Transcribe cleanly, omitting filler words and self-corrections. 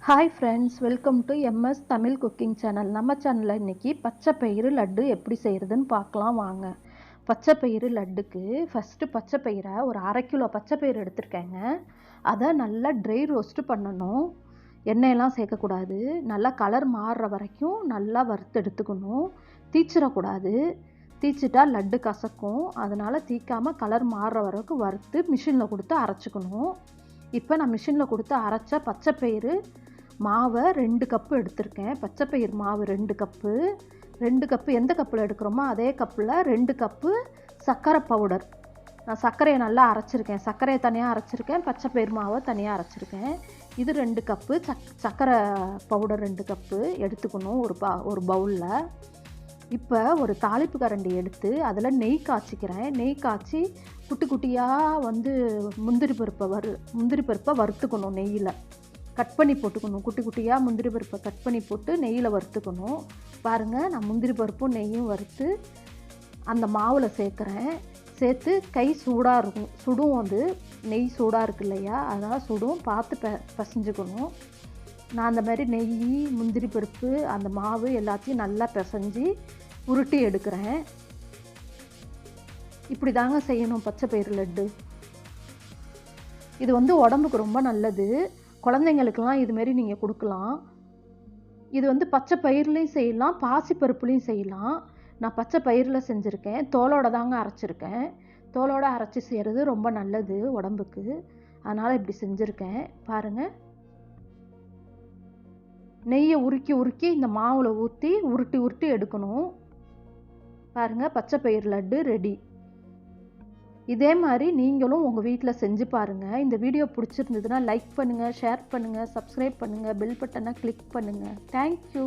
Hi friends, welcome to MS Tamil cooking channel. நம்ம சேனலில் இன்றைக்கி பச்சைப்பயிறு லட்டு எப்படி செய்கிறதுன்னு பார்க்கலாம் வாங்க. பச்சைப்பயிறு லட்டுக்கு ஃபஸ்ட்டு பச்சைப்பயிரை ஒரு 1/2 கிலோ பச்சைப்பயிறு எடுத்துருக்கேங்க. அதை நல்லா ட்ரை ரோஸ்ட்டு பண்ணணும். எண்ணெயெல்லாம் சேர்க்கக்கூடாது. நல்லா கலர் மாறுற வரைக்கும் நல்லா வறுத்து எடுத்துக்கணும். தீச்சிடக்கூடாது. தீச்சிட்டா லட்டு கசக்கும். அதனால் தீக்காமல் கலர் மாறுற வரைக்கும் வறுத்து மிஷினில் கொடுத்து அரைச்சிக்கணும். இப்போ நான் மிஷினில் கொடுத்து அரைச்ச பச்சைப்பயிறு மாவை 2 கப்பு எடுத்திருக்கேன். பச்சைப்பயிறு மாவு 2 கப்பு. 2 கப்பு எந்த கப்பில் எடுக்கிறோமோ அதே கப்பில் 2 கப்பு சர்க்கரை பவுடர். நான் சர்க்கரையை நல்லா அரைச்சிருக்கேன். சர்க்கரையை தனியாக அரைச்சிருக்கேன், பச்சைப்பயிறு மாவை தனியாக அரைச்சிருக்கேன். இது 2 கப்பு சர்க்கரை பவுடர் 2 கப்பு எடுத்துக்கணும் ஒரு பவுலில். இப்போ ஒரு தாளிப்பு கரண்டி எடுத்து அதில் நெய் காய்ச்சிக்கிறேன். நெய் காய்ச்சி குட்டி குட்டியாக முந்திரி பருப்பை வறுத்துக்கணும். நெய்யில் கட் பண்ணி போட்டுக்கணும். குட்டி குட்டியாக முந்திரி பருப்பை கட் பண்ணி போட்டு நெய்யில் வறுத்துக்கணும். பாருங்கள், நான் முந்திரி பருப்பும் நெய்யும் வறுத்து அந்த மாவில் சேர்க்குறேன். சேர்த்து கை சூடாக இருக்கும், சுடும். நெய் சூடாக இருக்கு இல்லையா, அதனால் சுடும். பார்த்து பிசைஞ்சுக்கணும். நான் அந்த மாதிரி நெய், முந்திரி பருப்பு, அந்த மாவு எல்லாத்தையும் நல்லா பிசைஞ்சு உருட்டி எடுக்கிறேன். இப்படி தாங்க செய்யணும் பச்சைப்பயிறு லட்டு. இது உடம்புக்கு ரொம்ப நல்லது. குழந்தைங்களுக்கெல்லாம் இதுமாரி நீங்கள் கொடுக்கலாம். இது பச்சை பயிர்லேயும் செய்யலாம், பாசிப்பருப்புலேயும் செய்யலாம். நான் பச்சை பயிரில் செஞ்சுருக்கேன். தோலோடு தாங்க அரைச்சிருக்கேன். தோலோடு அரைச்சி செய்கிறது ரொம்ப நல்லது உடம்புக்கு. அதனால் இப்படி செஞ்சுருக்கேன். பாருங்கள், நெய்யை உருக்கி இந்த மாவில் ஊற்றி உருட்டி எடுக்கணும். பாருங்கள், பச்சைப்பயிறு லட்டு ரெடி. இதே மாதிரி நீங்களும் உங்கள் வீட்டில் செஞ்சு பாருங்கள். இந்த வீடியோ பிடிச்சிருந்ததுன்னா லைக் பண்ணுங்கள், ஷேர் பண்ணுங்கள், சப்ஸ்கிரைப் பண்ணுங்கள், பெல் பட்டனை கிளிக் பண்ணுங்கள். தேங்க்யூ.